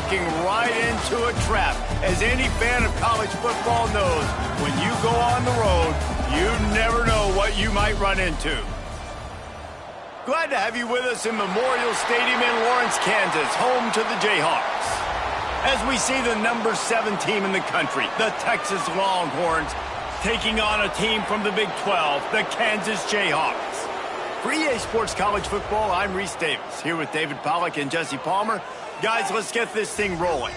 walking right into a trap. As any fan of college football knows, when you go on the road, you never know what you might run into. Glad to have you with us in Memorial Stadium in Lawrence, Kansas, home to the Jayhawks. As we see the number 7 team in the country, the Texas Longhorns, taking on a team from the Big 12, the Kansas Jayhawks. For EA Sports College Football, I'm Reese Davis, here with David Pollack and Jesse Palmer. Guys, let's get this thing rolling.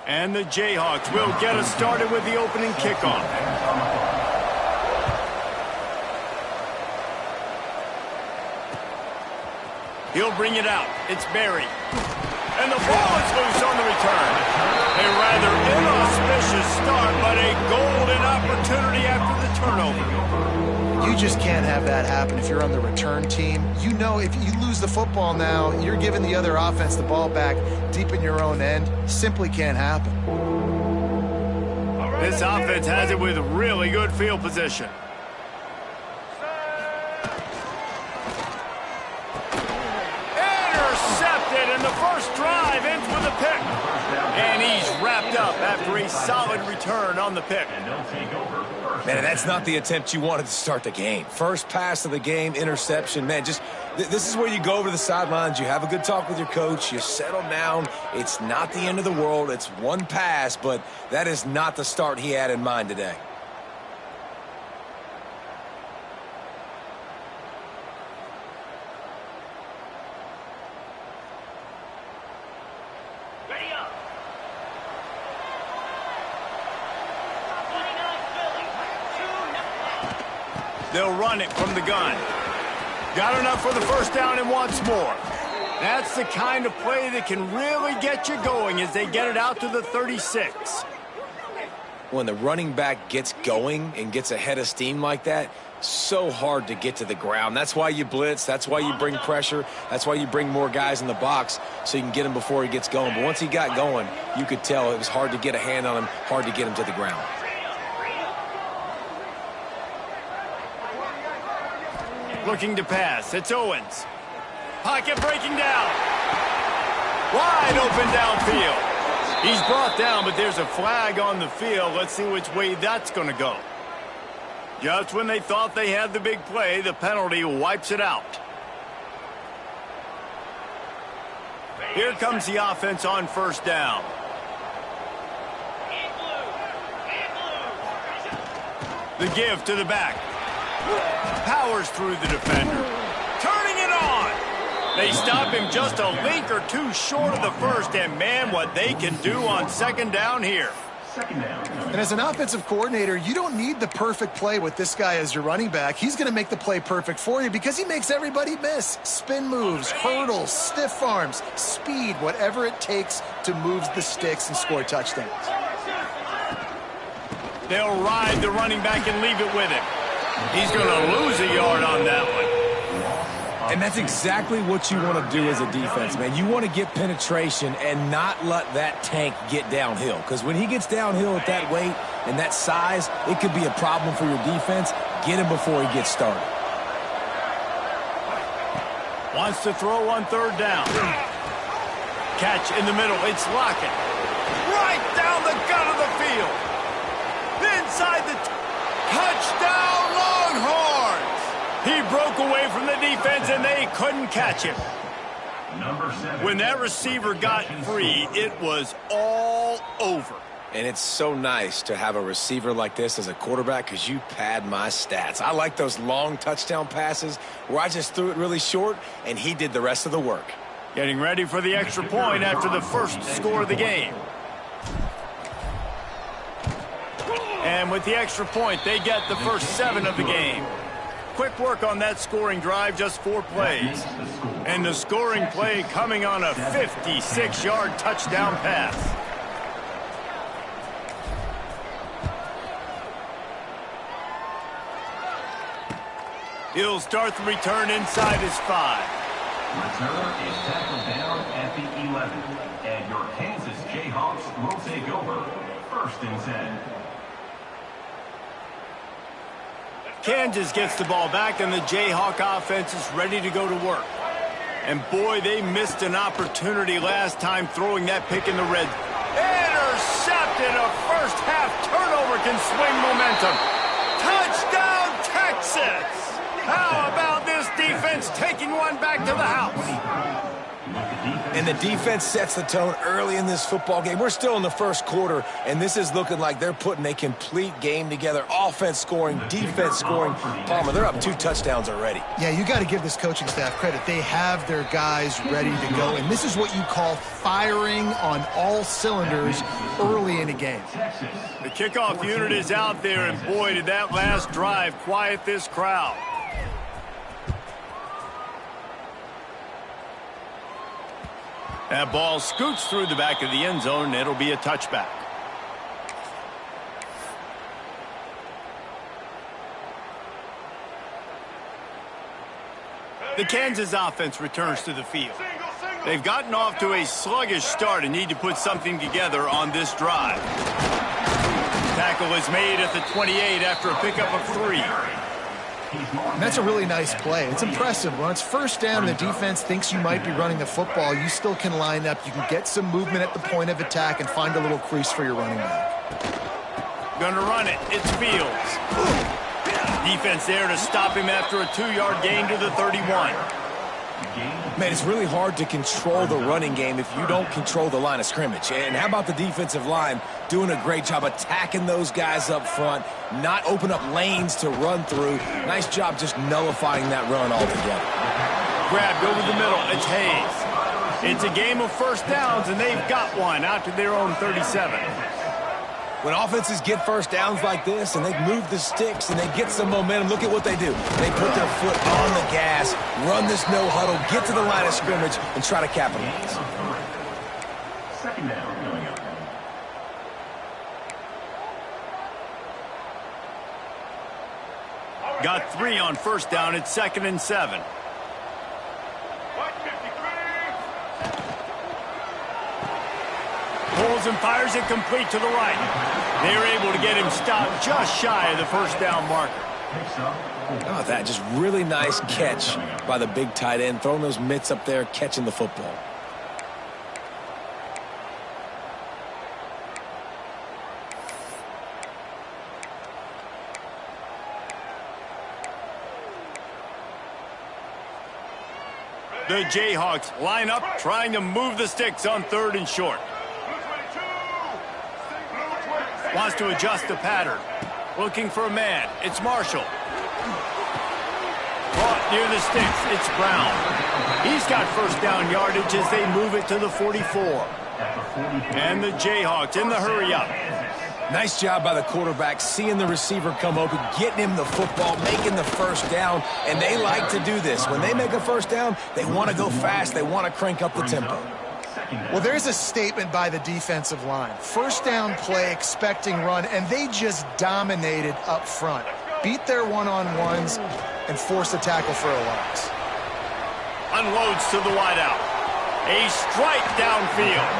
And the Jayhawks will get us started with the opening kickoff. He'll bring it out. It's Berry. And the ball is loose on the return. A rather inauspicious start, but a golden opportunity after the turnover. You just can't have that happen if you're on the return team. You know if you lose the football now, you're giving the other offense the ball back deep in your own end. Simply can't happen. This offense has it with really good field position. Intercepted, and the first drive ends with a pick. And he's wrapped up after a solid return on the pick. Man, that's not the attempt you wanted to start the game. First pass of the game, interception. Man, this is where you go over to the sidelines. You have a good talk with your coach. You settle down. It's not the end of the world. It's one pass, but that is not the start he had in mind today. They'll run it from the gun. Got enough for the first down and wants more. That's the kind of play that can really get you going as they get it out to the 36. When the running back gets going and gets ahead of steam like that, so hard to get to the ground. That's why you blitz. That's why you bring pressure. That's why you bring more guys in the box so you can get him before he gets going. But once he got going, you could tell it was hard to get a hand on him, hard to get him to the ground. Looking to pass. It's Owens. Pocket breaking down. Wide open downfield. He's brought down, but there's a flag on the field. Let's see which way that's going to go. Just when they thought they had the big play, the penalty wipes it out. Here comes the offense on first down. The give to the back. Powers through the defender. Turning it on. They stop him just a link or two short of the first, and man, what they can do on second down here. And as an offensive coordinator, you don't need the perfect play with this guy as your running back. He's going to make the play perfect for you because he makes everybody miss. Spin moves, hurdles, stiff arms, speed, whatever it takes to move the sticks and score touchdowns. They'll ride the running back and leave it with him. He's going to lose a yard on that one. And that's exactly what you want to do as a defense, man. You want to get penetration and not let that tank get downhill. Because when he gets downhill at that weight and that size, it could be a problem for your defense. Get him before he gets started. Wants to throw on third down. Catch in the middle. It's Lockett. Right down the gut of the field. Inside the touchdown Longhorns. He broke away from the defense, and they couldn't catch him. When that receiver got free, it was all over. And it's so nice to have a receiver like this as a quarterback because you pad my stats. I like those long touchdown passes where I just threw it really short, and he did the rest of the work. Getting ready for the extra point after the first score of the game. And with the extra point, they get the first 7 of the game. Quick work on that scoring drive, just 4 plays. And the scoring play coming on a 56-yard touchdown pass. He'll start the return inside his 5. Returner is tackled down at the 11. And your Kansas Jayhawks will take over 1st and 10. Kansas gets the ball back, and the Jayhawk offense is ready to go to work. And boy, they missed an opportunity last time throwing that pick in the red. Intercepted. A first half turnover can swing momentum. Touchdown, Texas! How about this defense taking one back to the house? And the defense sets the tone early in this football game. We're still in the first quarter, and this is looking like they're putting a complete game together. Offense scoring, defense scoring. Palmer, they're up 2 touchdowns already. Yeah, you got to give this coaching staff credit. They have their guys ready to go, and this is what you call firing on all cylinders early in a game. The kickoff unit is out there, and boy, did that last drive quiet this crowd. That ball scoots through the back of the end zone, and it'll be a touchback. The Kansas offense returns to the field. They've gotten off to a sluggish start and need to put something together on this drive. Tackle is made at the 28 after a pickup of 3. And that's a really nice play. It's impressive. When it's first down and the defense thinks you might be running the football, you still can line up. You can get some movement at the point of attack and find a little crease for your running back. Gonna run it. It's Fields. Defense there to stop him after a 2-yard gain to the 31. Man, it's really hard to control the running game if you don't control the line of scrimmage. And how about the defensive line doing a great job attacking those guys up front, not open up lanes to run through. Nice job just nullifying that run altogether. Grabbed over the middle. It's Hayes. It's a game of first downs, and they've got one out to their own 37. When offenses get first downs like this and they move the sticks and they get some momentum, look at what they do. They put their foot on the gas, run this no huddle, get to the line of scrimmage, and try to capitalize. 2nd down coming up. Got 3 on first down. It's 2nd and 7. Pulls and fires it complete to the right. They're able to get him stopped just shy of the first down marker. Oh, that just really nice catch by the big tight end, throwing those mitts up there, catching the football. The Jayhawks line up, trying to move the sticks on 3rd and short. Wants to adjust the pattern. Looking for a man. It's Marshall. Caught near the sticks. It's Brown. He's got first down yardage as they move it to the 44. And the Jayhawks in the hurry up. Nice job by the quarterback, seeing the receiver come open, getting him the football, making the first down, and they like to do this. When they make a first down, they want to go fast. They want to crank up the tempo. Well, there's a statement by the defensive line. First down play, expecting run, and they just dominated up front. Beat their one-on-ones and force a tackle for a loss. Unloads to the wideout. A strike downfield.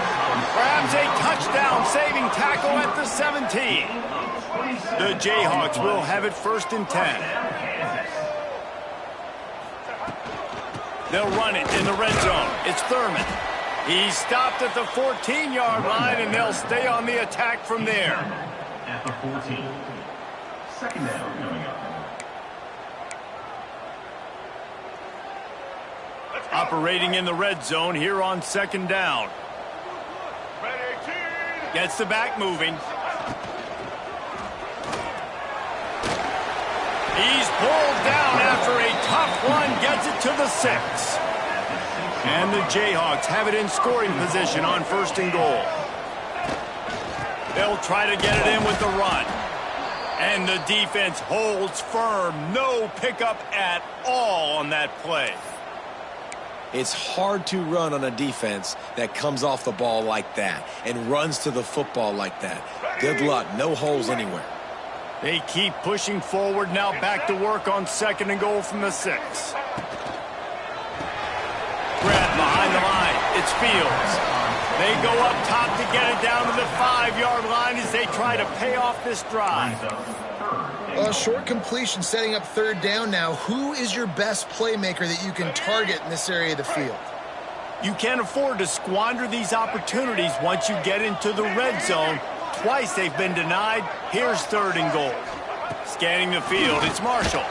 Grabs a touchdown-saving tackle at the 17. The Jayhawks will have it 1st and 10. They'll run it in the red zone. It's Thurman. He stopped at the 14-yard line, and they'll stay on the attack from there. At the 14. 2nd down coming up. Operating in the red zone here on 2nd down. Gets the back moving. He's pulled down after a tough run, gets it to the 6. And the Jayhawks have it in scoring position on 1st and goal. They'll try to get it in with the run. And the defense holds firm. No pickup at all on that play. It's hard to run on a defense that comes off the ball like that and runs to the football like that. Good luck. No holes anywhere. They keep pushing forward, now back to work on 2nd and goal from the 6. It's Fields. They go up top to get it down to the 5-yard line as they try to pay off this drive. A short completion setting up third down now. Who is your best playmaker that you can target in this area of the field? You can't afford to squander these opportunities once you get into the red zone. Twice they've been denied. Here's third and goal. Scanning the field, it's Marshall.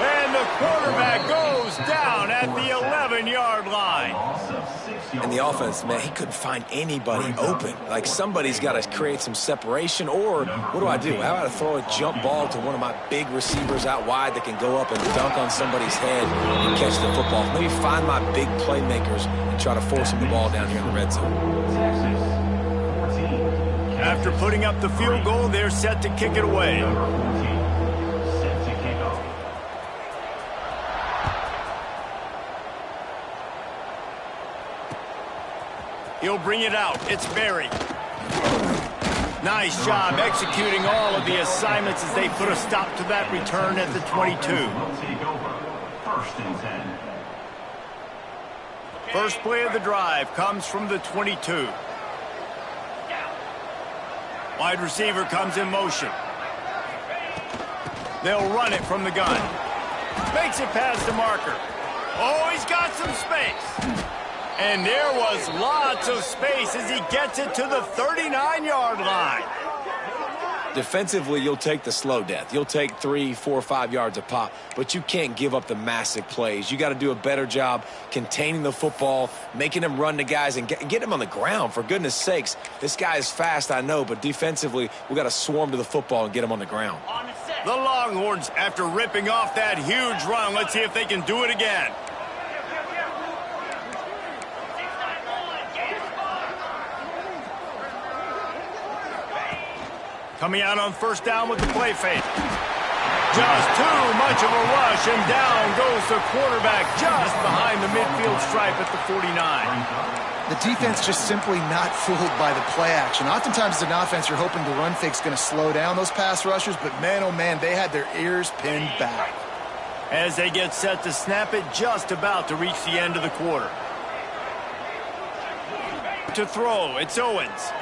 And the quarterback goes down at the 11-yard line. And the offense, man, he couldn't find anybody open. Like, somebody's got to create some separation, or what do? How about I throw a jump ball to one of my big receivers out wide that can go up and dunk on somebody's head and catch the football? Maybe find my big playmakers and try to force them the ball down here in the red zone. After putting up the field goal, they're set to kick it away. He'll bring it out. It's Berry. Nice job executing all of the assignments as they put a stop to that return at the 22. First and 10. First play of the drive comes from the 22. Wide receiver comes in motion. They'll run it from the gun. Makes it past the marker. Oh, he's got some space. And there was lots of space as he gets it to the 39-yard line. Defensively, you'll take the slow death. You'll take 3, 4, 5 yards a pop, but you can't give up the massive plays. You got to do a better job containing the football, making them run the guys, and get them on the ground, for goodness sakes. This guy is fast, I know, but defensively, we got to swarm to the football and get him on the ground. The Longhorns, after ripping off that huge run, let's see if they can do it again. Coming out on first down with the play fake. Just too much of a rush, and down goes the quarterback just behind the midfield stripe at the 49. The defense just simply not fooled by the play action. Oftentimes as an offense, you're hoping the run fake's going to slow down those pass rushers, but man, oh man, they had their ears pinned back. As they get set to snap it, just about to reach the end of the quarter. To throw, it's Owens.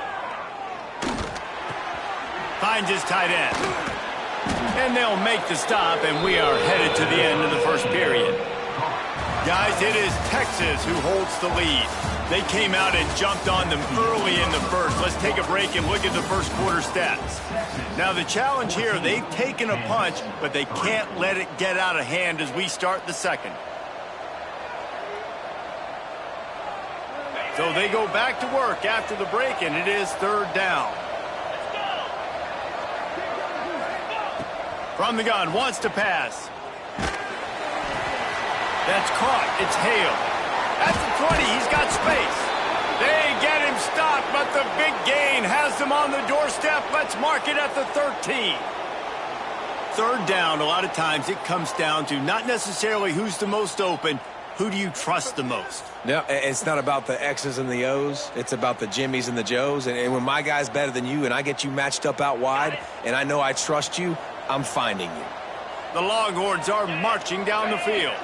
Finds his tight end. And they'll make the stop, and we are headed to the end of the first period. Guys, it is Texas who holds the lead. They came out and jumped on them early in the first. Let's take a break and look at the first quarter stats. Now, the challenge here, they've taken a punch, but they can't let it get out of hand as we start the second. So they go back to work after the break, and it is third down. From the gun, wants to pass. That's caught. It's Hale. At the 20, he's got space. They get him stopped, but the big gain has them on the doorstep. Let's mark it at the 13. Third down, a lot of times it comes down to not necessarily who's the most open, who do you trust the most? No, it's not about the X's and the O's. It's about the Jimmys and the Joes. And when my guy's better than you and I get you matched up out wide and I know I trust you, I'm finding you. The Longhorns are marching down the field.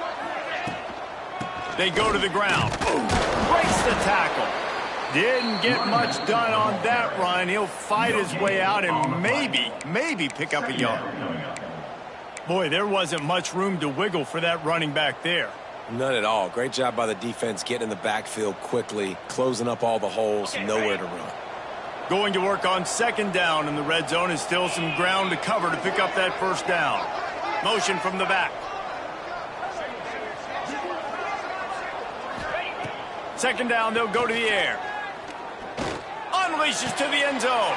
They go to the ground. Breaks the tackle. Didn't get much done on that run. He'll fight his way out and maybe pick up a yard. Boy, there wasn't much room to wiggle for that running back there. None at all. Great job by the defense getting in the backfield quickly, closing up all the holes, nowhere to run. Going to work on second down in the red zone, and still some ground to cover to pick up that first down. Motion from the back. Second down, they'll go to the air. Unleashes to the end zone.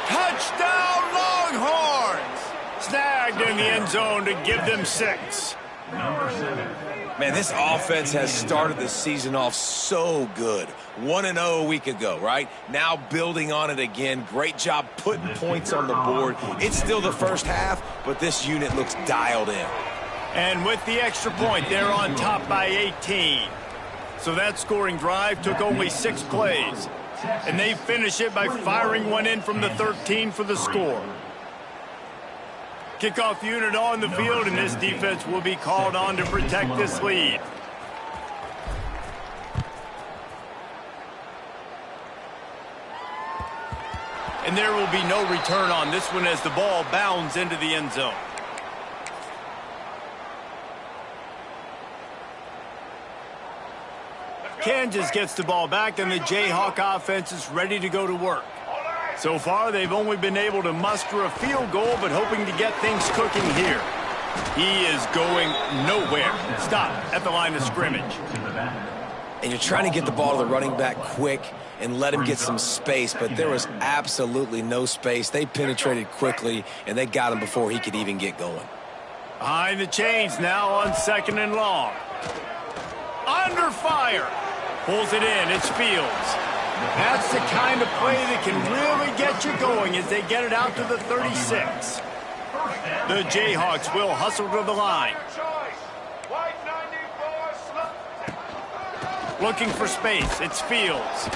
Touchdown, Longhorns! Snagged in the end zone to give them 6. Number 7. Man, this offense has started the season off so good. 1-0 a week ago, right? Now building on it again. Great job putting points on the board. It's still the first half, but this unit looks dialed in. And with the extra point, they're on top by 18. So that scoring drive took only 6 plays. And they finish it by firing one in from the 13 for the score. Kickoff unit on the field, and this defense will be called on to protect this lead. And there will be no return on this one as the ball bounds into the end zone. Kansas gets the ball back, and the Jayhawk offense is ready to go to work. So far, they've only been able to muster a field goal, but hoping to get things cooking here. He is going nowhere. Stop at the line of scrimmage. And you're trying to get the ball to the running back quick and let him get some space, but there was absolutely no space. They penetrated quickly, and they got him before he could even get going. Behind the chains now on 2nd and long. Under fire. Pulls it in. It's Fields. That's the kind of play that can really get you going as they get it out to the 36. The Jayhawks will hustle to the line. Looking for space. It's Fields.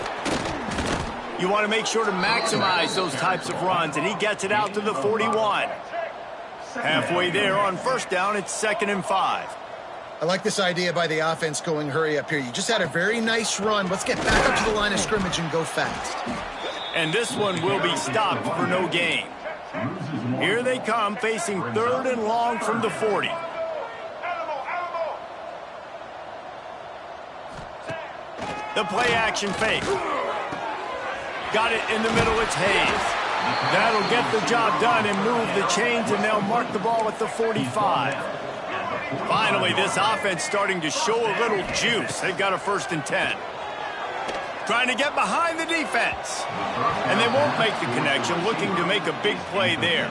You want to make sure to maximize those types of runs, and he gets it out to the 41. Halfway there on 1st down, it's 2nd and 5. I like this idea by the offense going hurry up here. You just had a very nice run. Let's get back up to the line of scrimmage and go fast. And this one will be stopped for no gain. Here they come, facing 3rd and long from the 40. The play action fake. Got it in the middle, it's Hayes. That'll get the job done and move the chains, and they'll mark the ball at the 45. Finally, this offense starting to show a little juice. They've got a 1st and 10. Trying to get behind the defense. And they won't make the connection, looking to make a big play there.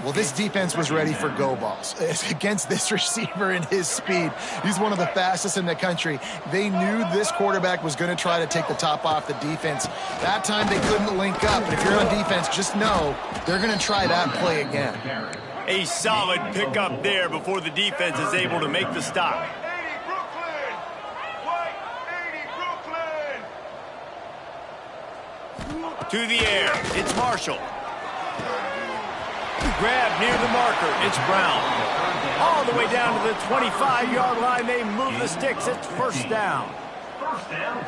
Well, this defense was ready for go balls. Against this receiver and his speed, he's one of the fastest in the country. They knew this quarterback was going to try to take the top off the defense. That time they couldn't link up, but if you're on defense, just know they're going to try that play again. A solid pickup there before the defense is able to make the stop. To the air, it's Marshall. Grab near the marker, it's Brown. All the way down to the 25-yard line, they move the sticks, it's 1st down.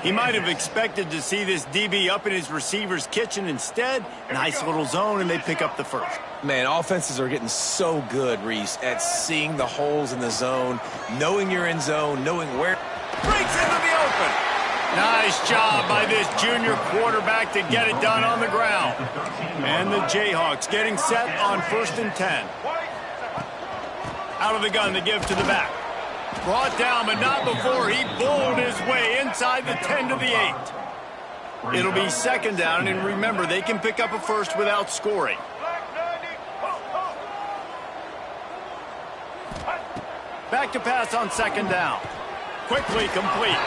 He might have expected to see this DB up in his receiver's kitchen. Instead, nice little zone, and they pick up the 1st. Man, offenses are getting so good, Reese, at seeing the holes in the zone, knowing you're in zone, knowing where. Breaks into the open. Nice job by this junior quarterback to get it done on the ground. And the Jayhawks getting set on 1st and 10. Out of the gun to give to the back. Brought down, but not before he bowled his way inside the 10 to the 8. It'll be 2nd down, and remember, they can pick up a 1st without scoring. Back to pass on 2nd down. Quickly complete.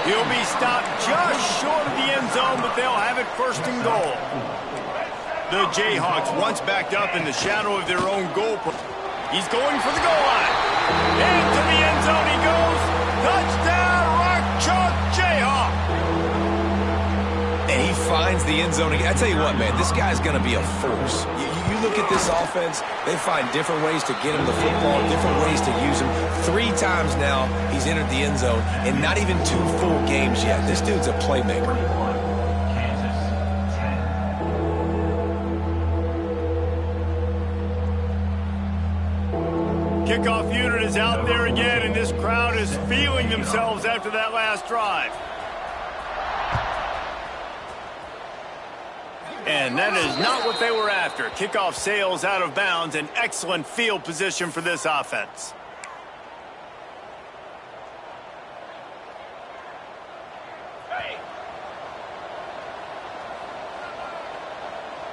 He'll be stopped just short of the end zone, but they'll have it 1st and goal. The Jayhawks once backed up in the shadow of their own goal. He's going for the goal line. Into the end zone he goes. Touchdown, Rock Chalk Jayhawk. And he finds the end zone again. I tell you what, man, this guy's going to be a force. You look at this offense, they find different ways to get him the football, different ways to use him. 3 times now he's entered the end zone, and not even 2 full games yet. This dude's a playmaker. Kickoff unit is out there again, and this crowd is feeling themselves after that last drive. And that is not what they were after. Kickoff sails out of bounds, and excellent field position for this offense.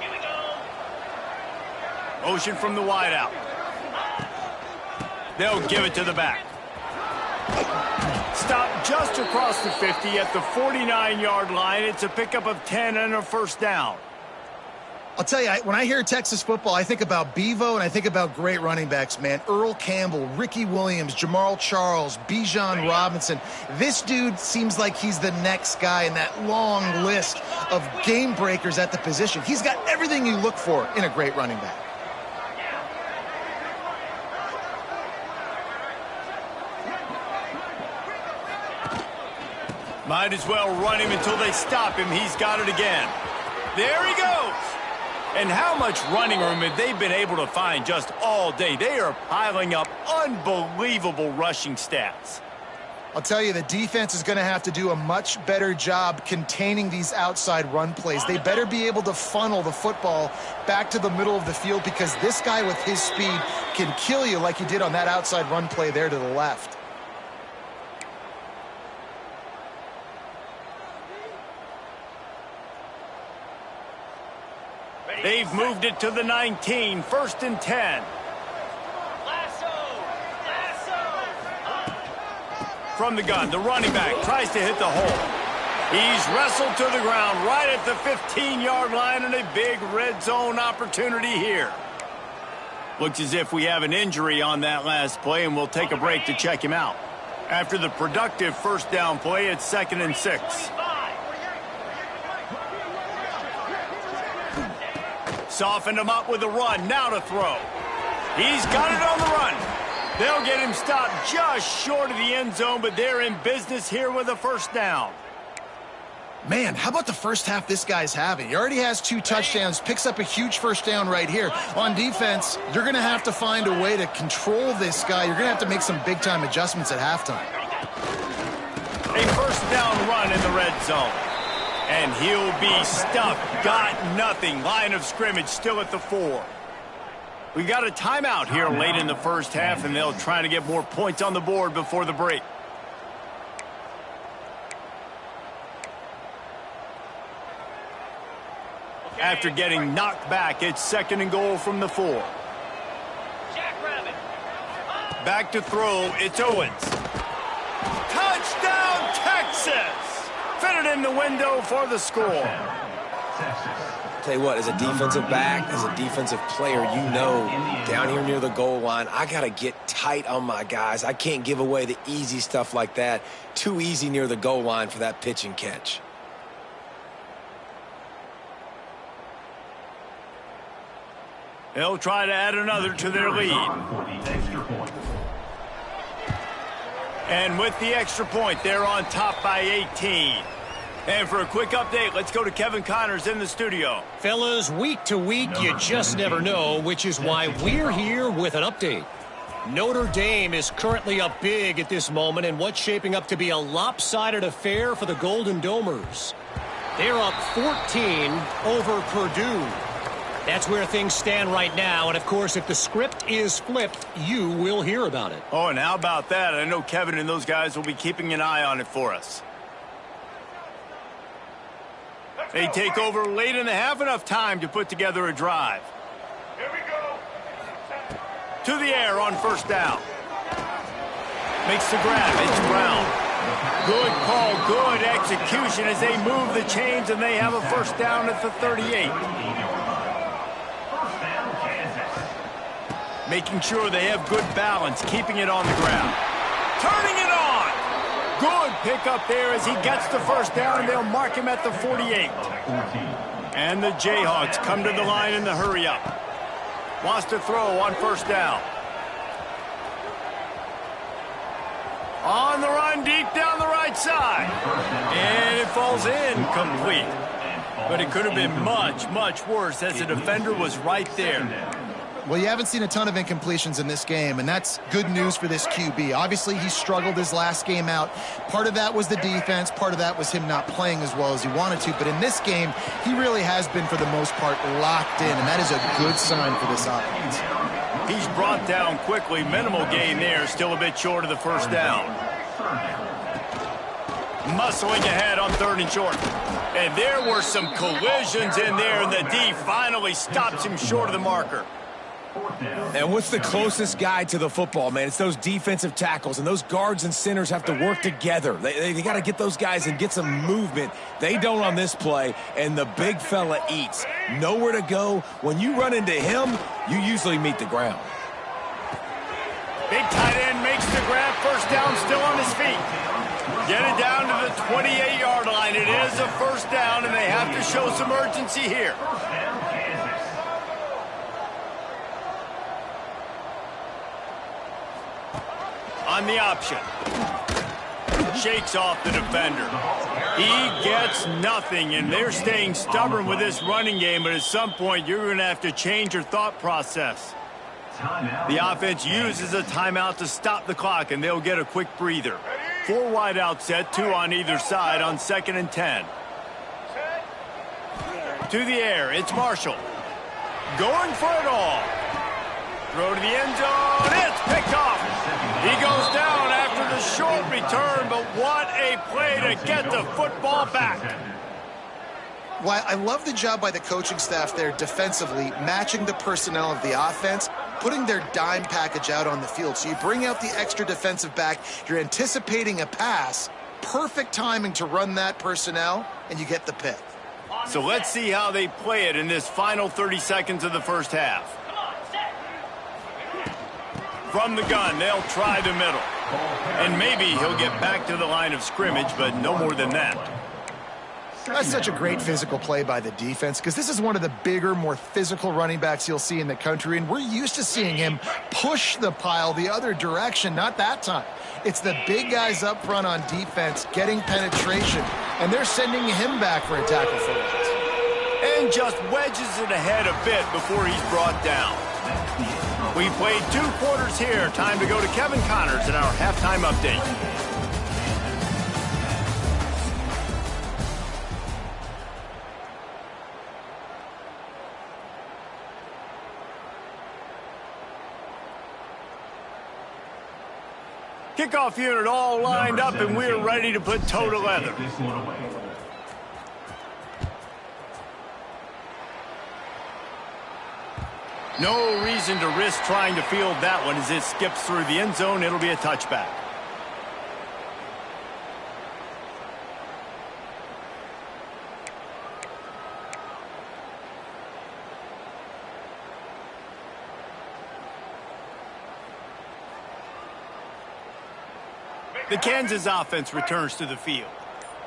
Here we go. Motion from the wideout. They'll give it to the back. Stop just across the 50 at the 49-yard line. It's a pickup of 10 and a 1st down. I'll tell you, when I hear Texas football, I think about Bevo and I think about great running backs, man. Earl Campbell, Ricky Williams, Jamal Charles, Bijan Robinson. This dude seems like he's the next guy in that long list of game breakers at the position. He's got everything you look for in a great running back. Might as well run him until they stop him. He's got it again. There he goes. And how much running room have they been able to find just all day? They are piling up unbelievable rushing stats. I'll tell you, the defense is going to have to do a much better job containing these outside run plays. They better be able to funnel the football back to the middle of the field, because this guy with his speed can kill you like he did on that outside run play there to the left. They've moved it to the 19, 1st and 10. From the gun, the running back tries to hit the hole. He's wrestled to the ground right at the 15-yard line, and a big red zone opportunity here. Looks as if we have an injury on that last play, and we'll take a break to check him out. After the productive first down play, it's 2nd and 6. Softened him up with a run, now to throw. He's got it on the run. They'll get him stopped just short of the end zone, but they're in business here with a first down. Man, how about the first half this guy's having? He already has 2 touchdowns, picks up a huge first down right here. On defense, you're going to have to find a way to control this guy. You're going to have to make some big-time adjustments at halftime. A first down run in the red zone. And he'll be stuffed. Got nothing. Line of scrimmage still at the 4. We got a timeout here late in the first half, and they'll try to get more points on the board before the break. After getting knocked back, it's 2nd and goal from the 4. Back to throw, it's Owens. Touchdown, Texas! Fit it in the window for the score. Tell you what, as a defensive back, as a defensive player, you know, down here near the goal line, I got to get tight on my guys. I can't give away the easy stuff like that. Too easy near the goal line for that pitch and catch. They'll try to add another to their lead. And with the extra point, they're on top by 18. And for a quick update, let's go to Kevin Connors in the studio. Fellas, week to week, you just never know, which is why we're here with an update. Notre Dame is currently up big at this moment in what's shaping up to be a lopsided affair for the Golden Domers. They're up 14 over Purdue. That's where things stand right now, and of course, if the script is flipped, you will hear about it. Oh, and how about that? I know Kevin and those guys will be keeping an eye on it for us. They take over late in the half, enough time to put together a drive. Here we go. To the air on first down. Makes the grab. It's Brown. Good call, good execution as they move the chains, and they have a first down at the 38. Making sure they have good balance, keeping it on the ground. Turning it on. Good pickup there as he gets the first down, and they'll mark him at the 48. And the Jayhawks come to the line in the hurry-up. Wants to throw on first down. On the run, deep down the right side. And it falls incomplete. But it could have been much, much worse as the defender was right there. Well, you haven't seen a ton of incompletions in this game, and that's good news for this QB. Obviously, he struggled his last game out. Part of that was the defense. Part of that was him not playing as well as he wanted to. But in this game, he really has been, for the most part, locked in, and that is a good sign for this offense. He's brought down quickly. Minimal gain there. Still a bit short of the first down. Muscling ahead on 3rd and short. And there were some collisions in there, and the D finally stops him short of the marker. And what's the closest guy to the football, man? It's those defensive tackles, and those guards and centers have to work together. They got to get those guys and get some movement. They don't on this play, and the big fella eats. Nowhere to go. When you run into him, you usually meet the ground. Big tight end makes the grab. First down, still on his feet. Get it down to the 28-yard line. It is a first down, and they have to show some urgency here. On the option. Shakes off the defender. He gets nothing, and they're staying stubborn with this running game, but at some point, you're going to have to change your thought process. The offense uses a timeout to stop the clock, and they'll get a quick breather. 4 wide out set, 2 on either side on 2nd and 10. To the air, it's Marshall. Going for it all. Throw to the end zone, it's picked off. He goes down after the short return, but what a play to get the football back. Well, I love the job by the coaching staff there defensively, matching the personnel of the offense, putting their dime package out on the field. So you bring out the extra defensive back, you're anticipating a pass, perfect timing to run that personnel, and you get the pick. So let's see how they play it in this final 30 seconds of the first half. From the gun, they'll try the middle. And maybe he'll get back to the line of scrimmage, but no more than that. That's such a great physical play by the defense because this is one of the bigger, more physical running backs you'll see in the country, and we're used to seeing him push the pile the other direction. Not that time. It's the big guys up front on defense getting penetration, and they're sending him back for a tackle for loss. And just wedges it ahead a bit before he's brought down. We played 2 quarters here. Time to go to Kevin Connors in our halftime update. Kickoff unit all lined up, and we're ready to put toe to leather. No reason to risk trying to field that one as it skips through the end zone. It'll be a touchback. The Kansas offense returns to the field.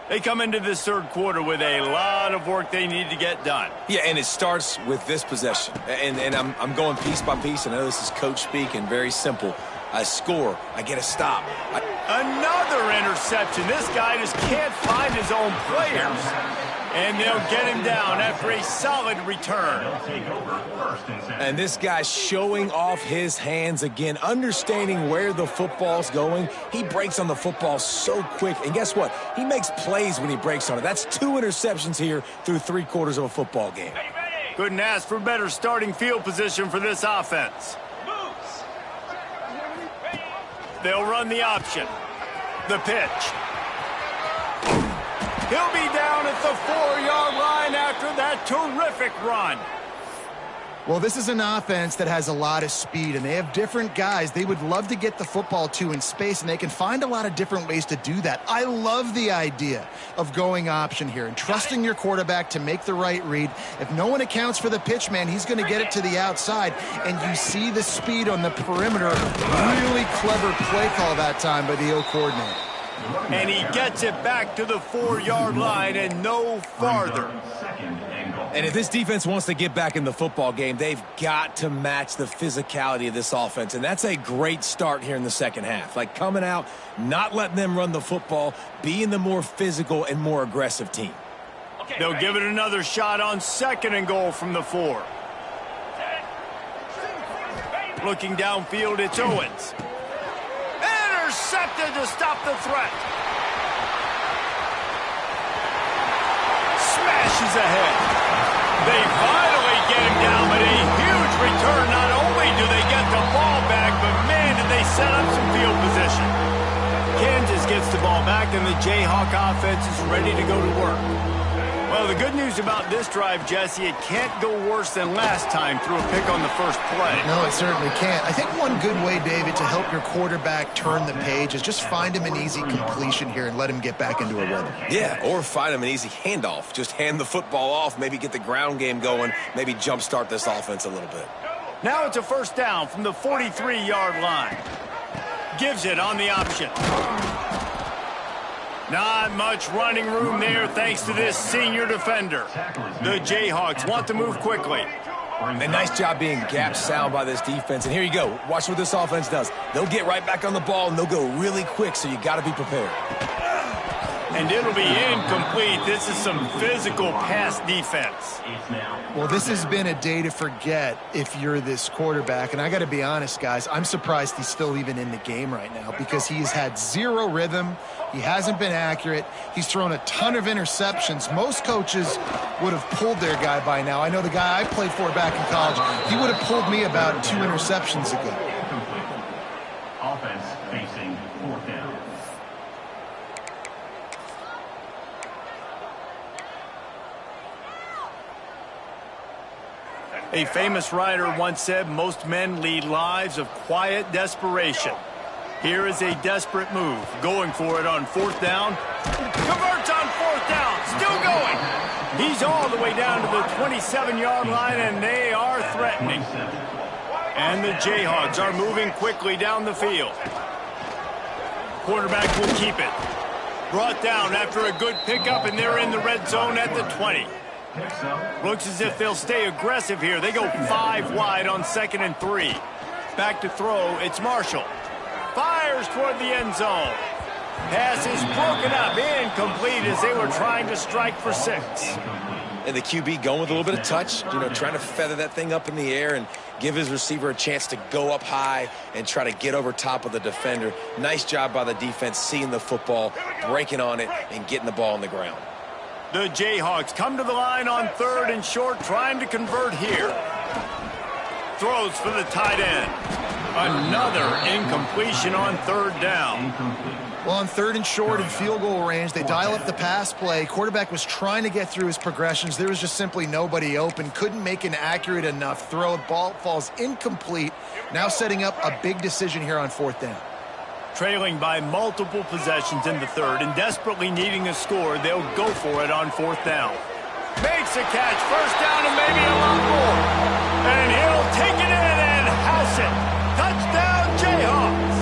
They come into this third quarter with a lot of work they need to get done. Yeah, and it starts with this possession. And I'm going piece by piece, and I know this is coach speak and very simple. I score. I get a stop. Another interception. This guy just can't find his own players. And they'll get him down after a solid return. And this guy's showing off his hands again, understanding where the football's going. He breaks on the football so quick. And guess what? He makes plays when he breaks on it. That's 2 interceptions here through 3 quarters of a football game. Couldn't ask for better starting field position for this offense. They'll run the option. The pitch. He'll be down at the 4-yard line after that terrific run. Well, this is an offense that has a lot of speed, and they have different guys they would love to get the football to in space, and they can find a lot of different ways to do that. I love the idea of going option here and trusting your quarterback to make the right read. If no one accounts for the pitch, man, he's going to get it to the outside, and you see the speed on the perimeter. Really clever play call that time by the O coordinator. And he gets it back to the 4-yard line and no farther. And if this defense wants to get back in the football game, they've got to match the physicality of this offense. And that's a great start here in the second half. Like coming out, not letting them run the football, being the more physical and more aggressive team. They'll give it another shot on 2nd and goal from the 4. Looking downfield, it's Owens. Intercepted to stop the threat. Smashes ahead. They finally get him down, but a huge return. Not only do they get the ball back, but man, did they set up some field position. Kansas gets the ball back, and the Jayhawk offense is ready to go to work. Well, the good news about this drive, Jesse, it can't go worse than last time through a pick on the first play. No, it certainly can't. I think one good way, David, to help your quarterback turn the page is just find him an easy completion here and let him get back into a rhythm. Yeah, or find him an easy handoff. Just hand the football off, maybe get the ground game going, maybe jumpstart this offense a little bit. Now it's a first down from the 43-yard line. Gives it on the option. Not much running room there thanks to this senior defender. The Jayhawks want to move quickly. And nice job being gap sound by this defense. And here you go. Watch what this offense does. They'll get right back on the ball, and they'll go really quick, so you got to be prepared. And it'll be incomplete. This is some physical pass defense. Well, this has been a day to forget if you're this quarterback. And I got to be honest, guys, I'm surprised he's still even in the game right now because he's had zero rhythm. He hasn't been accurate. He's thrown a ton of interceptions. Most coaches would have pulled their guy by now. I know the guy I played for back in college, he would have pulled me about 2 interceptions ago. Offense facing 4th down. A famous writer once said, most men lead lives of quiet desperation. Here is a desperate move. Going for it on 4th down. Converts on 4th down. Still going. He's all the way down to the 27-yard line, and they are threatening. And the Jayhawks are moving quickly down the field. Quarterback will keep it. Brought down after a good pickup, and they're in the red zone at the 20. Looks as if they'll stay aggressive here. They go 5 wide on 2nd and 3. Back to throw, it's Marshall. Fires toward the end zone. Pass is broken up, incomplete as they were trying to strike for 6. And the QB going with a little bit of touch, trying to feather that thing up in the air and give his receiver a chance to go up high and try to get over top of the defender. Nice job by the defense seeing the football, breaking on it, and getting the ball on the ground. The Jayhawks come to the line on 3rd and short, trying to convert here. Throws for the tight end. Another incompletion on 3rd down. Well, on 3rd and short and field goal range, they dial up the pass play. Quarterback was trying to get through his progressions. There was just simply nobody open. Couldn't make an accurate enough throw. Ball falls incomplete. Now setting up a big decision here on 4th down. Trailing by multiple possessions in the 3rd and desperately needing a score, they'll go for it on 4th down. Makes a catch, 1st down and maybe a lot more. And he'll take it in and house it. Touchdown, Jayhawks.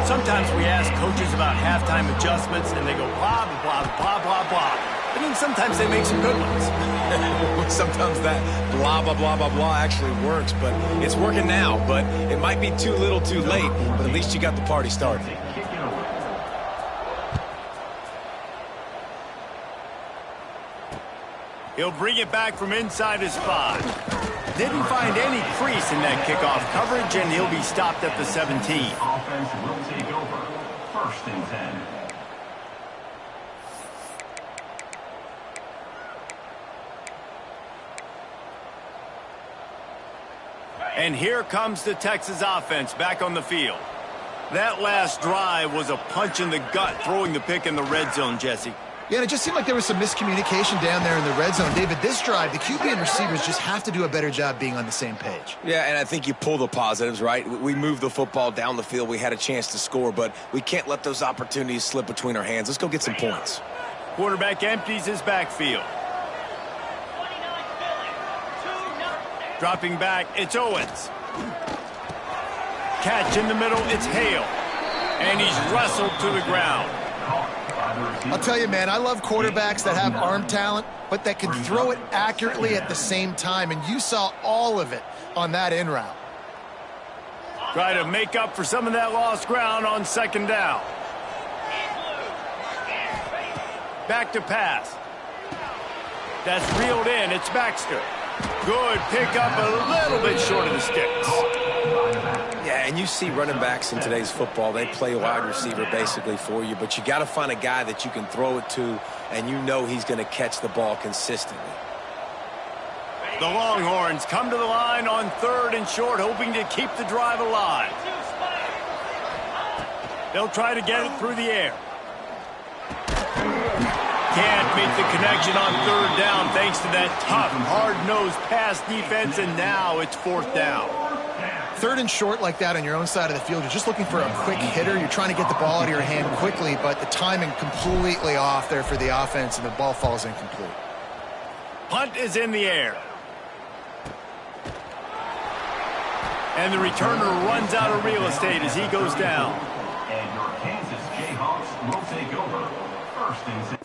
Sometimes we ask coaches about halftime adjustments and they go blah, blah, blah, blah, blah. And then sometimes they make some good ones. Sometimes that blah, blah, blah, blah, blah actually works, but it's working now. But it might be too little too late, but at least you got the party started. He'll bring it back from inside his 5. Didn't find any crease in that kickoff coverage, and he'll be stopped at the 17. Offense will take over. 1st and 10. And here comes the Texas offense back on the field. That last drive was a punch in the gut, throwing the pick in the red zone, Jesse. Yeah, and it just seemed like there was some miscommunication down there in the red zone. David, this drive, the QB and receivers just have to do a better job being on the same page. Yeah, and I think you pull the positives, right? We moved the football down the field. We had a chance to score, but we can't let those opportunities slip between our hands. Let's go get some points. Quarterback empties his backfield. Dropping back, it's Owens. Catch in the middle, it's Hale. And he's wrestled to the ground. I'll tell you, man, I love quarterbacks that have arm talent, but that can throw it accurately at the same time, and you saw all of it on that in route. Try to make up for some of that lost ground on 2nd down. Back to pass. That's reeled in, it's Baxter. Good pickup, a little bit short of the sticks. Yeah, and you see running backs in today's football, they play wide receiver basically for you, but you got to find a guy that you can throw it to, and you know he's going to catch the ball consistently. The Longhorns come to the line on 3rd and short, hoping to keep the drive alive. They'll try to get it through the air. Can't make the connection on 3rd down thanks to that tough, hard-nosed pass defense, and now it's 4th down. 3rd and short like that on your own side of the field, you're just looking for a quick hitter. You're trying to get the ball out of your hand quickly, but the timing completely off there for the offense, and the ball falls incomplete. Punt is in the air. And the returner runs out of real estate as he goes down. And your Kansas Jayhawks will take over. 1st and 10.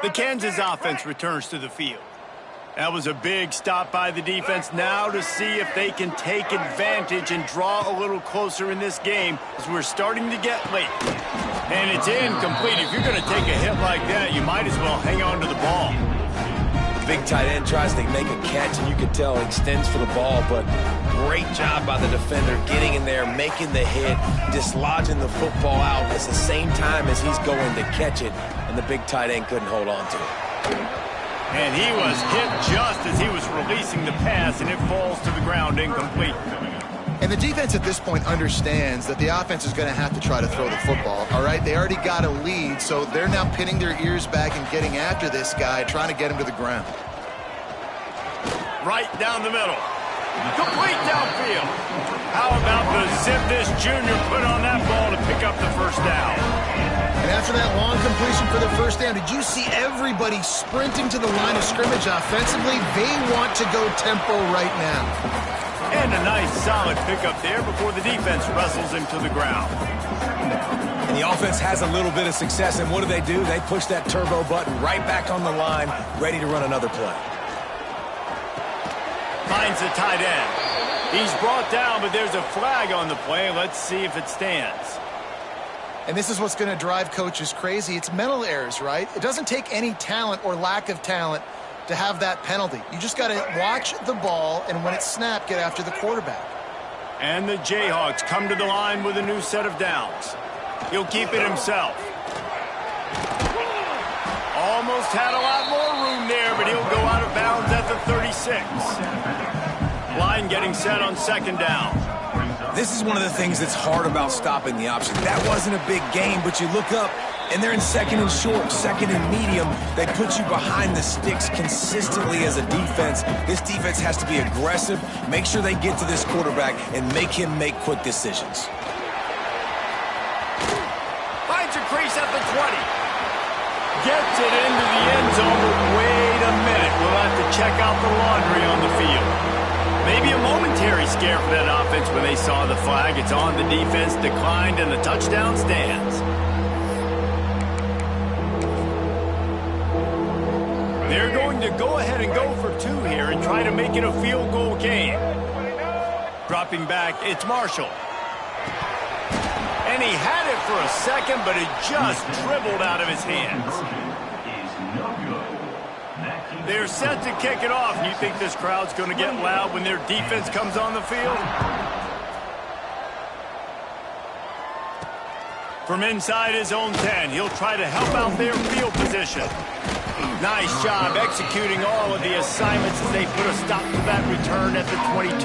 The Kansas offense returns to the field. That was a big stop by the defense. Now to see if they can take advantage and draw a little closer in this game as we're starting to get late. And it's incomplete. If you're going to take a hit like that, you might as well hang on to the ball. Big tight end tries to make a catch, and you can tell extends for the ball, but great job by the defender getting in there, making the hit, dislodging the football out at the same time as he's going to catch it, and the big tight end couldn't hold on to it. And he was hit just as he was releasing the pass, and it falls to the ground incomplete. And the defense at this point understands that the offense is going to have to try to throw the football, all right? They already got a lead, so they're now pinning their ears back and getting after this guy, trying to get him to the ground. Right down the middle. Complete downfield. How about the zip this junior put on that ball to pick up the first down? And after that long completion for the first down, did you see everybody sprinting to the line of scrimmage offensively? They want to go tempo right now. And a nice solid pickup there before the defense wrestles him to the ground. And the offense has a little bit of success, and what do? They push that turbo button right back on the line, ready to run another play. Finds the tight end. He's brought down, but there's a flag on the play. Let's see if it stands. And this is what's going to drive coaches crazy. It's mental errors, right? It doesn't take any talent or lack of talent to have that penalty. You just got to watch the ball, and when it's snapped, get after the quarterback. And the Jayhawks come to the line with a new set of downs. He'll keep it himself. Almost had a lot more room there, but he'll go out of bounds at the 36. Line getting set on second down. This is one of the things that's hard about stopping the option. That wasn't a big game, but you look up, and they're in second and short, second and medium. They put you behind the sticks consistently as a defense. This defense has to be aggressive, make sure they get to this quarterback, and make him make quick decisions. Finds a crease at the 20. Gets it into the end zone, but wait a minute. We'll have to check out the laundry on the field. Maybe a momentary scare for that offense when they saw the flag. It's on. The defense declined, and the touchdown stands. They're going to go ahead and go for two here and try to make it a field goal game. Dropping back, it's Marshall. And he had it for a second, but it just dribbled out of his hands. They're set to kick it off. You think this crowd's going to get loud when their defense comes on the field? From inside his own 10, he'll try to help out their field position. Nice job executing all of the assignments as they put a stop to that return at the 22.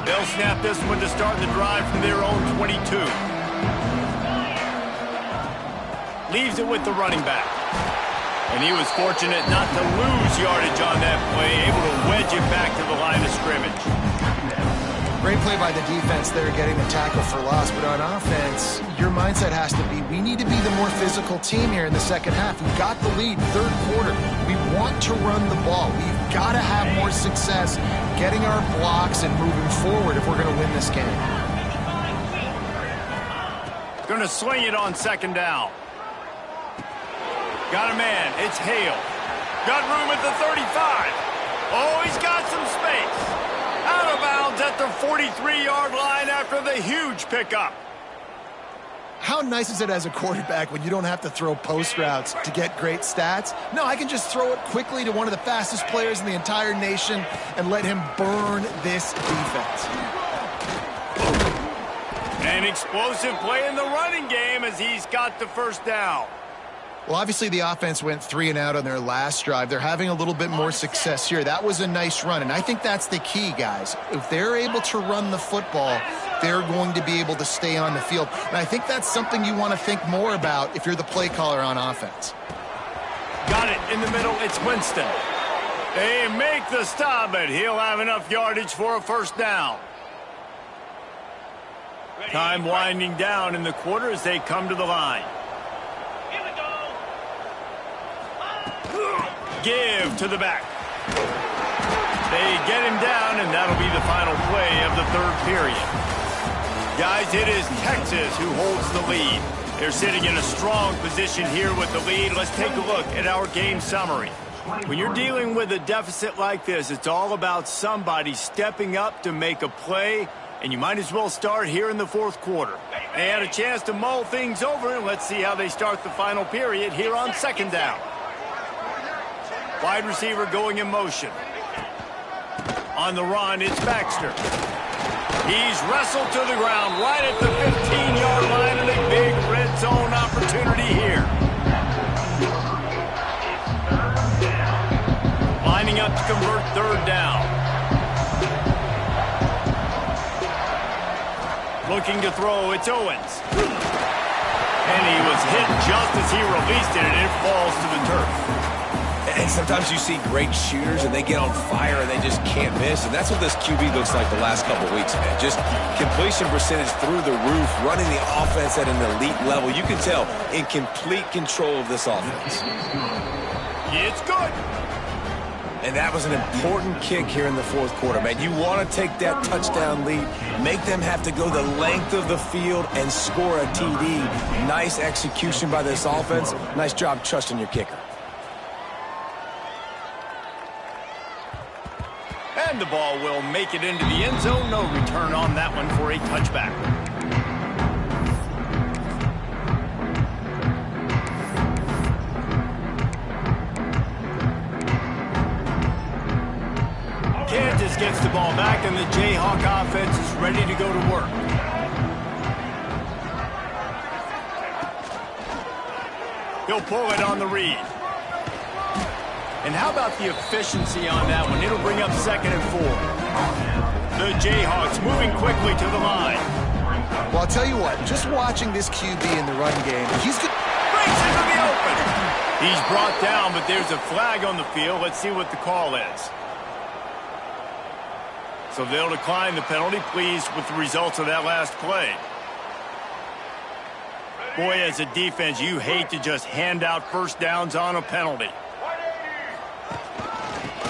They'll snap this one to start the drive from their own 22. Leaves it with the running back. And he was fortunate not to lose yardage on that play, able to wedge it back to the line of scrimmage. Great play by the defense there, getting the tackle for loss. But on offense, your mindset has to be, we need to be the more physical team here in the second half. We got the lead, third quarter. We want to run the ball. We've got to have more success getting our blocks and moving forward if we're going to win this game. Going to swing it on second down. Got a man. It's Hale. Got room at the 35. Oh, he's got some space. Out of bounds at the 43-yard line after the huge pickup. How nice is it as a quarterback when you don't have to throw post routes to get great stats? No, I can just throw it quickly to one of the fastest players in the entire nation and let him burn this defense. An explosive play in the running game as he's got the first down. Well, obviously the offense went 3 and out on their last drive. They're having a little bit more success here. That was a nice run, and I think that's the key, guys. If they're able to run the football, they're going to be able to stay on the field. And I think that's something you want to think more about if you're the play caller on offense. Got it in the middle. It's Winston. They make the stop, but he'll have enough yardage for a first down. Time winding down in the quarter as they come to the line. Give to the back. They get him down, and that'll be the final play of the third period. Guys, it is Texas who holds the lead. They're sitting in a strong position here with the lead. Let's take a look at our game summary. When you're dealing with a deficit like this, it's all about somebody stepping up to make a play, and you might as well start here in the fourth quarter. They had a chance to mull things over, and let's see how they start the final period here on second down. Wide receiver going in motion. On the run, it's Baxter. He's wrestled to the ground right at the 15-yard line, and a big red zone opportunity here. Lining up to convert third down. Looking to throw, it's Owens. And he was hit just as he released it, and it falls to the turf. And sometimes you see great shooters, and they get on fire, and they just can't miss. And that's what this QB looks like the last couple of weeks, man. Just completion percentage through the roof, running the offense at an elite level. You can tell in complete control of this offense. It's good. And that was an important kick here in the fourth quarter, man. You want to take that touchdown lead, make them have to go the length of the field and score a TD. Nice execution by this offense. Nice job trusting your kicker. And the ball will make it into the end zone. No return on that one for a touchback. Kansas gets the ball back, and the Jayhawk offense is ready to go to work. He'll pull it on the read. And how about the efficiency on that one? It'll bring up 2nd and 4. The Jayhawks moving quickly to the line. Well, I'll tell you what, just watching this QB in the run game, he's good. Breaks into the open. He's brought down, but there's a flag on the field. Let's see what the call is. So they'll decline the penalty, pleased with the results of that last play. Boy, as a defense, you hate to just hand out first downs on a penalty.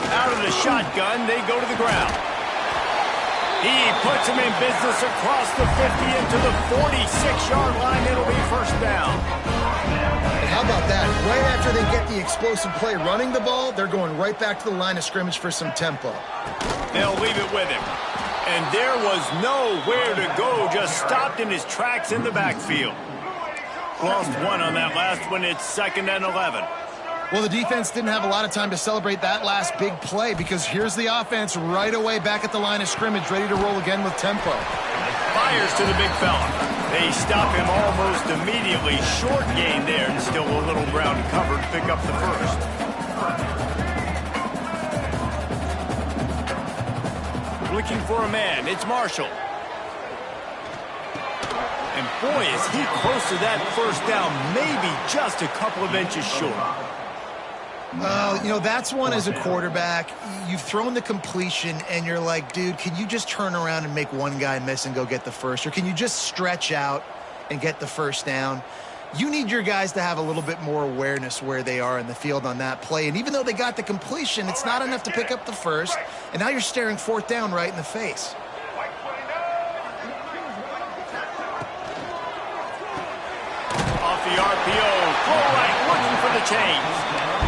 Out of the shotgun, they go to the ground. He puts him in business across the 50 into the 46-yard line. It'll be first down. And how about that? Right after they get the explosive play running the ball, they're going right back to the line of scrimmage for some tempo. They'll leave it with him. And there was nowhere to go, just stopped in his tracks in the backfield. Lost one on that last one. It's 2nd and 11. Well, the defense didn't have a lot of time to celebrate that last big play because here's the offense right away back at the line of scrimmage, ready to roll again with tempo. Fires to the big fella. They stop him almost immediately. Short gain there, and still a little ground covered. Pick up the first. Looking for a man. It's Marshall. And boy, is he close to that first down. Maybe just a couple of inches short. You know, that's one as a quarterback. You've thrown the completion, and you're like, dude, can you just turn around and make one guy miss and go get the first? Or can you just stretch out and get the first down? You need your guys to have a little bit more awareness where they are in the field on that play. And even though they got the completion, it's not enough to pick up the first. And now you're staring fourth down right in the face. Off the RPO, full right, looking for the change.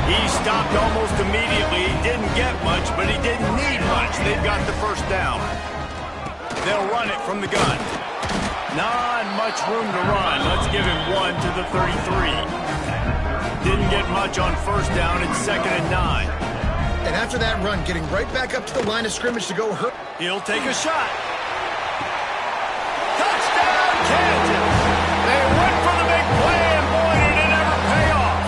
He stopped almost immediately. He didn't get much, but he didn't need much. They've got the first down. They'll run it from the gun. Not much room to run. Let's give him one to the 33. Didn't get much on first down. It's 2nd and 9. And after that run, getting right back up to the line of scrimmage to go hurt. He'll take a shot. Touchdown, Kansas! They went for the big play, and boy, did it ever pay off.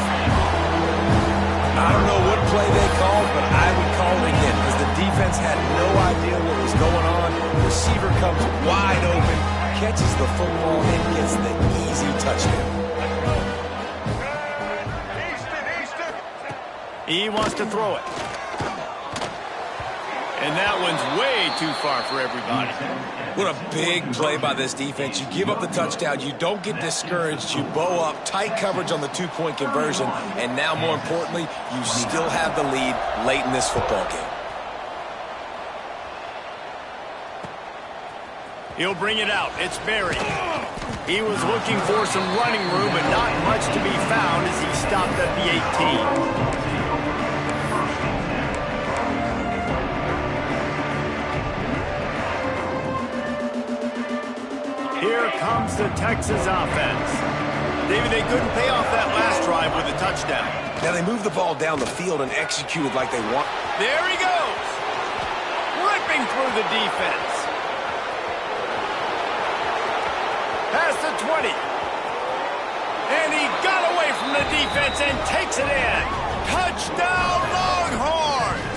I don't know what play they called, but I would call it again because the defense had no idea what was going on. Receiver comes wide open, catches the football, and gets the easy touchdown. He wants to throw it. And that one's way too far for everybody. What a big play by this defense. You give up the touchdown. You don't get discouraged. You bow up. Tight coverage on the two-point conversion. And now, more importantly, you still have the lead late in this football game. He'll bring it out. It's Berry. He was looking for some running room, but not much to be found as he stopped at the 18. Here comes the Texas offense. David, they couldn't pay off that last drive with a touchdown. Now they moved the ball down the field and executed like they want. There he goes. Ripping through the defense. Past the 20. And he got away from the defense and takes it in. Touchdown, Longhorns!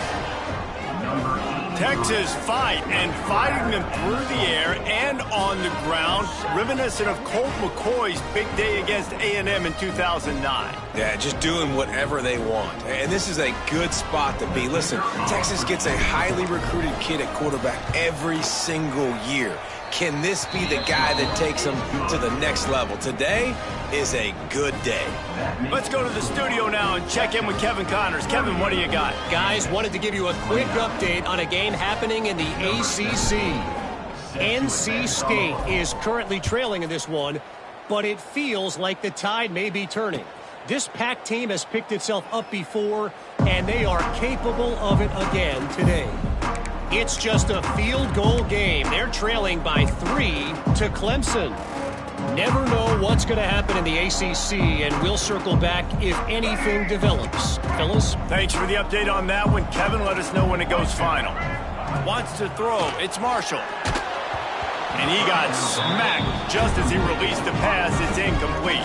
Texas fighting them through the air and on the ground, reminiscent of Colt McCoy's big day against A&M in 2009. Yeah, just doing whatever they want. And this is a good spot to be. Listen, Texas gets a highly recruited kid at quarterback every single year. Can this be the guy that takes them to the next level? Today is a good day. Let's go to the studio now and check in with Kevin Connors. Kevin, what do you got? Guys, wanted to give you a quick update on a game happening in the ACC. NC State is currently trailing in this one, but it feels like the tide may be turning. This Pac team has picked itself up before, and they are capable of it again today. It's just a field goal game. They're trailing by 3 to Clemson. Never know what's going to happen in the ACC, and we'll circle back if anything develops. Fellas? Thanks for the update on that one. Kevin, let us know when it goes final. Wants to throw. It's Marshall. And he got smacked just as he released the pass. It's incomplete.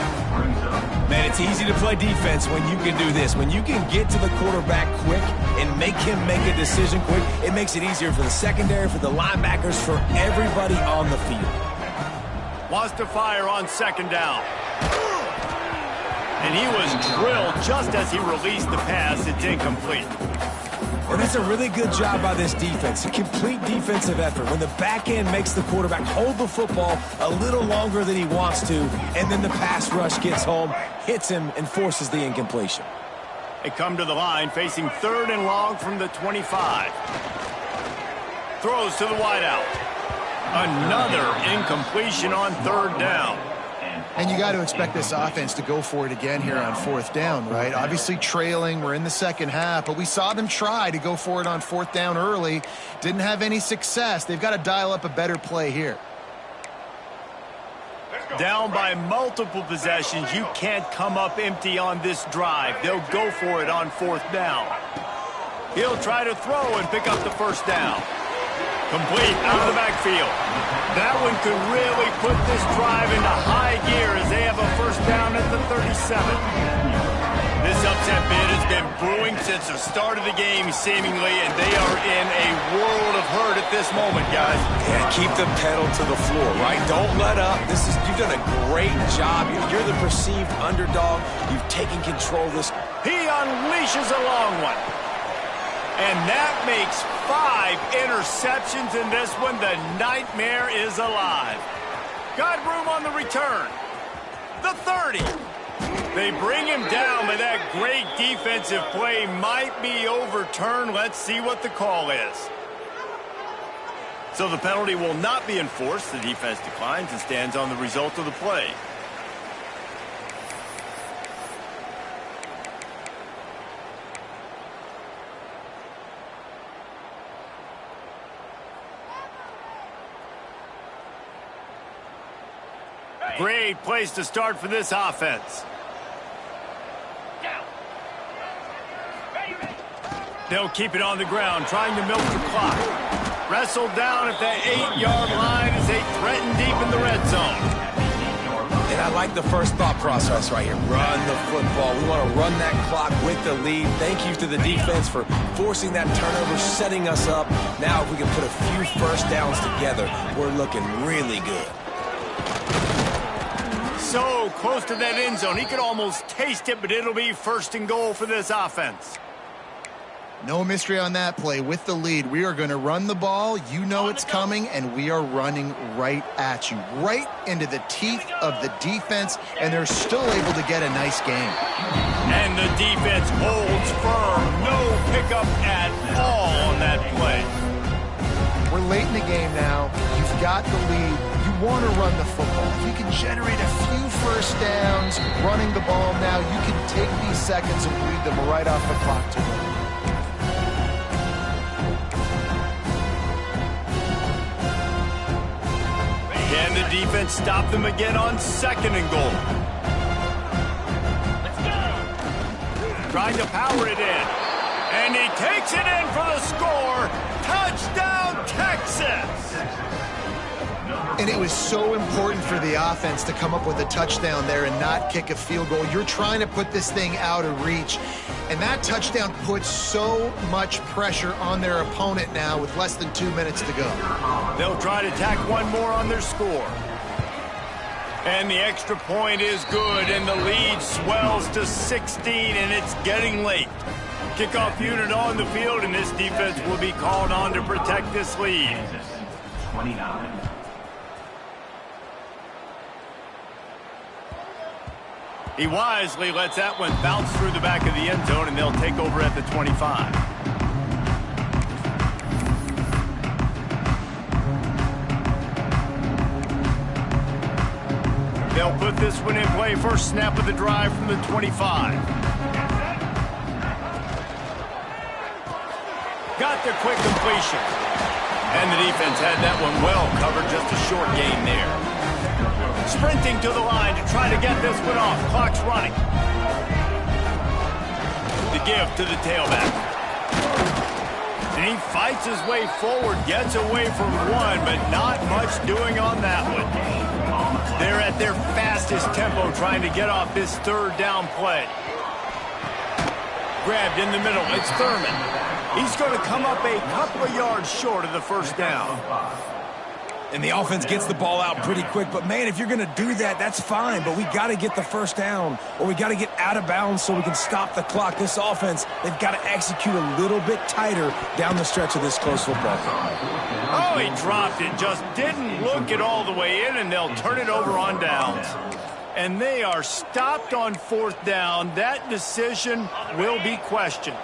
Man, it's easy to play defense when you can do this. When you can get to the quarterback quick and make him make a decision quick, it makes it easier for the secondary, for the linebackers, for everybody on the field. Wants to fire on second down. And he was drilled just as he released the pass. It's incomplete. And that's a really good job by this defense. A complete defensive effort. When the back end makes the quarterback hold the football a little longer than he wants to, and then the pass rush gets home, hits him, and forces the incompletion. They come to the line facing 3rd and long from the 25. Throws to the wideout. Another incompletion on 3rd down. And you got to expect this offense to go for it again here on 4th down, right? Obviously trailing, we're in the second half, but we saw them try to go for it on 4th down early. Didn't have any success. They've got to dial up a better play here. Down by multiple possessions, you can't come up empty on this drive. They'll go for it on 4th down. He'll try to throw and pick up the 1st down. Complete out of the backfield. That one could really put this drive into high gear as they have a 1st down at the 37. This upset bid has been brewing since the start of the game, seemingly, and they are in a world of hurt at this moment, guys. Yeah, keep the pedal to the floor, right? Don't let up. You've done a great job. You're the perceived underdog. You've taken control of this. He unleashes a long one. And that makes 5 interceptions in this one. The nightmare is alive. Got room on the return. The 30. They bring him down, but that great defensive play might be overturned. Let's see what the call is. So the penalty will not be enforced. The defense declines and stands on the result of the play. Great place to start for this offense. They'll keep it on the ground, trying to milk the clock. Wrestled down at the 8-yard line as they threaten deep in the red zone. And I like the first thought process right here. Run the football. We want to run that clock with the lead. Thank you to the defense for forcing that turnover, setting us up. Now if we can put a few 1st downs together, we're looking really good. So close to that end zone. He could almost taste it, but it'll be 1st and goal for this offense. No mystery on that play. With the lead, we are going to run the ball. You know it's coming, and we are running right at you, right into the teeth of the defense, and they're still able to get a nice game. And the defense holds firm. No pickup at all on that play. We're late in the game now. You've got the lead, you want to run the football. If you can generate a few first downs running the ball now, you can take these seconds and bleed them right off the clock to win. Can the defense stop them again on 2nd and goal? Let's go! Trying to power it in. And he takes it in for the score. Touchdown, Texas! And it was so important for the offense to come up with a touchdown there and not kick a field goal. You're trying to put this thing out of reach. And that touchdown puts so much pressure on their opponent now with less than 2 minutes to go. They'll try to tack one more on their score. And the extra point is good, and the lead swells to 16, and it's getting late. Kickoff unit on the field, and this defense will be called on to protect this lead. 29. He wisely lets that one bounce through the back of the end zone, and they'll take over at the 25. They'll put this one in play. First snap of the drive from the 25. Got the quick completion. And the defense had that one well covered, just a short gain there. Sprinting to the line to try to get this one off. Clock's running. The give to the tailback. And he fights his way forward, gets away from one, but not much doing on that one. They're at their fastest tempo trying to get off this 3rd down play. Grabbed in the middle. It's Thurman. He's going to come up a couple of yards short of the 1st down. And the offense gets the ball out pretty quick. But, man, if you're going to do that, that's fine. But we got to get the 1st down, or we got to get out of bounds so we can stop the clock. This offense, they've got to execute a little bit tighter down the stretch of this close football game. Oh, he dropped it. Just didn't look it all the way in, and they'll turn it over on downs. And they are stopped on 4th down. That decision will be questioned.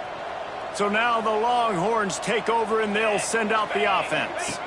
So now the Longhorns take over, and they'll send out the offense.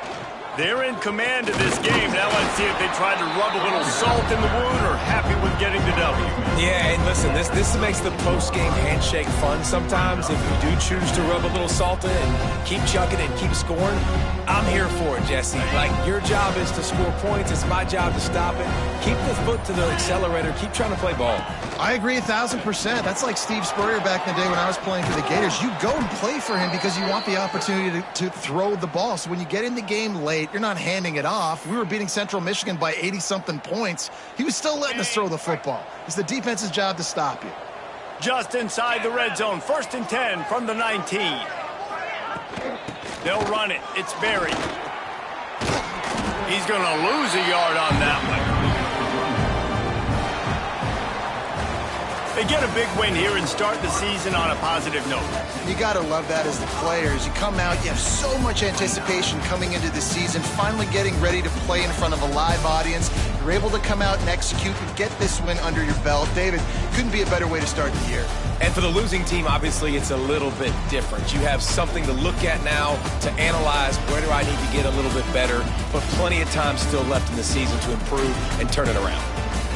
They're in command of this game. Now let's see if they try to rub a little salt in the wound or happy with getting the W. Yeah, and listen, this makes the post-game handshake fun sometimes. If you do choose to rub a little salt in and keep chucking and keep scoring, I'm here for it, Jesse. Like, your job is to score points. It's my job to stop it. Keep the foot to the accelerator. Keep trying to play ball. I agree 1,000%. That's like Steve Spurrier back in the day when I was playing for the Gators. You go and play for him because you want the opportunity to throw the ball. So when you get in the game late, you're not handing it off. We were beating Central Michigan by 80-something points. He was still letting us throw the football. It's the defense's job to stop you. Just inside the red zone. 1st and 10 from the 19. They'll run it. It's Berry. He's going to lose a yard on that one. They get a big win here and start the season on a positive note. You got to love that as the players. You come out, you have so much anticipation coming into the season, finally getting ready to play in front of a live audience. You're able to come out and execute and get this win under your belt. David, couldn't be a better way to start the year. And for the losing team, obviously, it's a little bit different. You have something to look at now, to analyze where do I need to get a little bit better, but plenty of time still left in the season to improve and turn it around.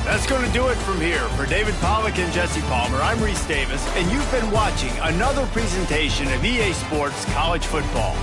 That's going to do it from here. For David Pollack and Jesse Palmer, I'm Reese Davis, and you've been watching another presentation of EA Sports College Football.